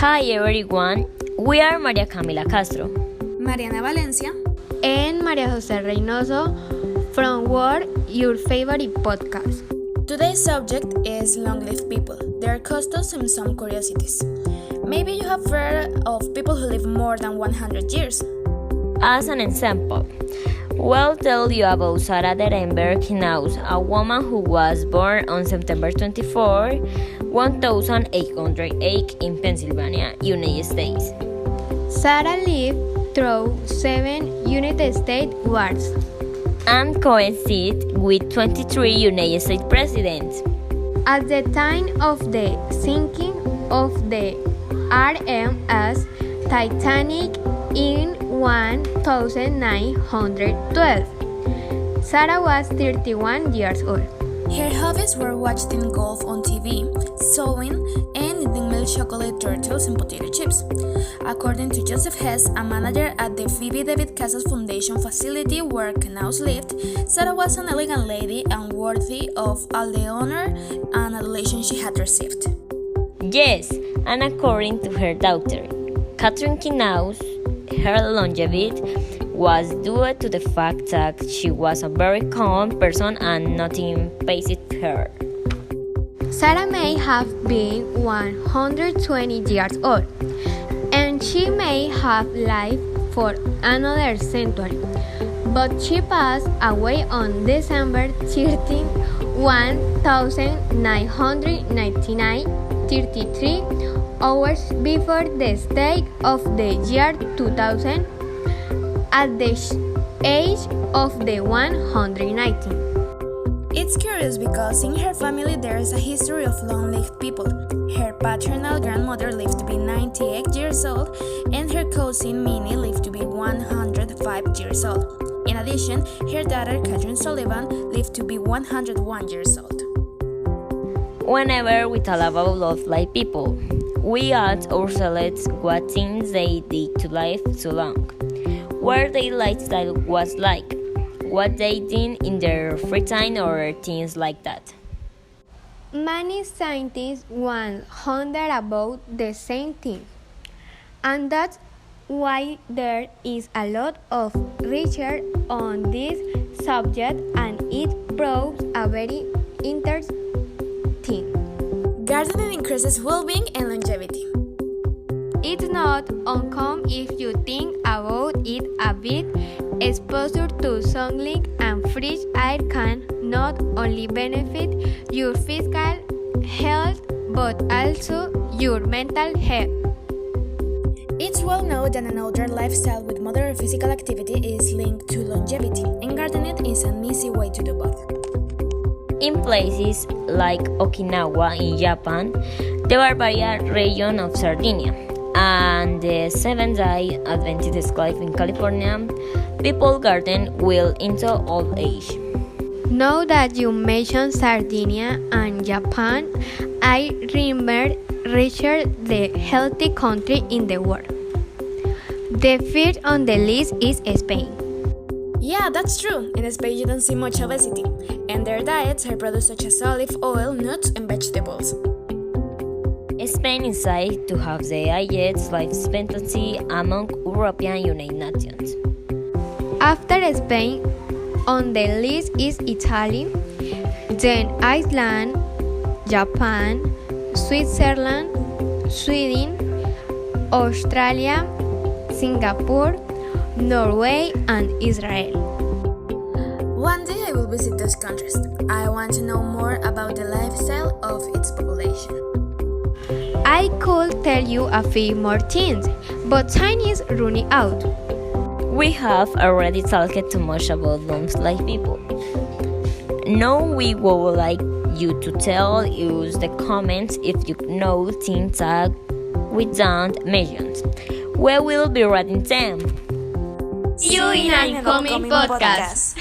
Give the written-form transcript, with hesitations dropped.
Hi everyone, we are Maria Camila Castro, Mariana Valencia, and Maria Jose Reinoso from World, your favorite podcast. Today's subject is long-lived people, their customs and some curiosities. Maybe you have heard of people who live more than 100 years. As an example, we'll tell you about Sarah Derenberg Hinaus, a woman who was born on September 24, 1808 in Pennsylvania, United States. Sarah lived through 7 United States wars and coincided with 23 United States presidents. At the time of the sinking of the RMS Titanic in 1912, Sarah was 31 years old. Her hobbies were watching golf on TV, sewing, and eating milk chocolate turtles and potato chips. According to Joseph Hess, a manager at the Phoebe David Casas Foundation facility where Knaus lived, Sarah was an elegant lady and worthy of all the honor and adulation she had received. Yes, and according to her daughter, Catherine Knaus, her longevity was due to the fact that she was a very calm person and nothing phased her. Sarah may have been 120 years old, and she may have lived for another century, but she passed away on December 13, 1999, 33 hours before the start of the year 2000, at the age of 119. It's curious because in her family there is a history of long-lived people. Her paternal grandmother lived to be 98 years old, and her cousin Minnie lived to be 105 years old. In addition, her daughter Catherine Sullivan lived to be 101 years old. Whenever we talk about love-like people, we ask ourselves what things they did to live so long, what their lifestyle was like, what they did in their free time or things like that. Many scientists wonder about the same thing, and that's why there is a lot of research on this subject, and it proves a very interesting thing. Gardening increases well-being and longevity. It's not uncommon if you think about it a bit. Exposure to sunlight and fresh air can not only benefit your physical health but also your mental health. It's well known that an outdoor lifestyle with moderate physical activity is linked to longevity, and gardening is an easy way to do both. In places like Okinawa in Japan, the barbarian region of Sardinia, and the Seventh-day Adventist Cliff in California, people garden well into old age. Now that you mentioned Sardinia and Japan, I remember Richard, the healthy country in the world. The first on the list is Spain. Yeah, that's true. In Spain you don't see much obesity, and their diets are products such as olive oil, nuts, and vegetables. Spain is said to have the highest life expectancy among European United Nations. After Spain, on the list is Italy, then Iceland, Japan, Switzerland, Sweden, Australia, Singapore, Norway, and Israel. One day I will visit those countries. I want to know more about the lifestyle of its population. I could tell you a few more things, but time is running out. We have already talked too much about long-lived people. Now we would like you to tell us the comments if you know things that we don't mention. We will be reading them. See you in an incoming podcast.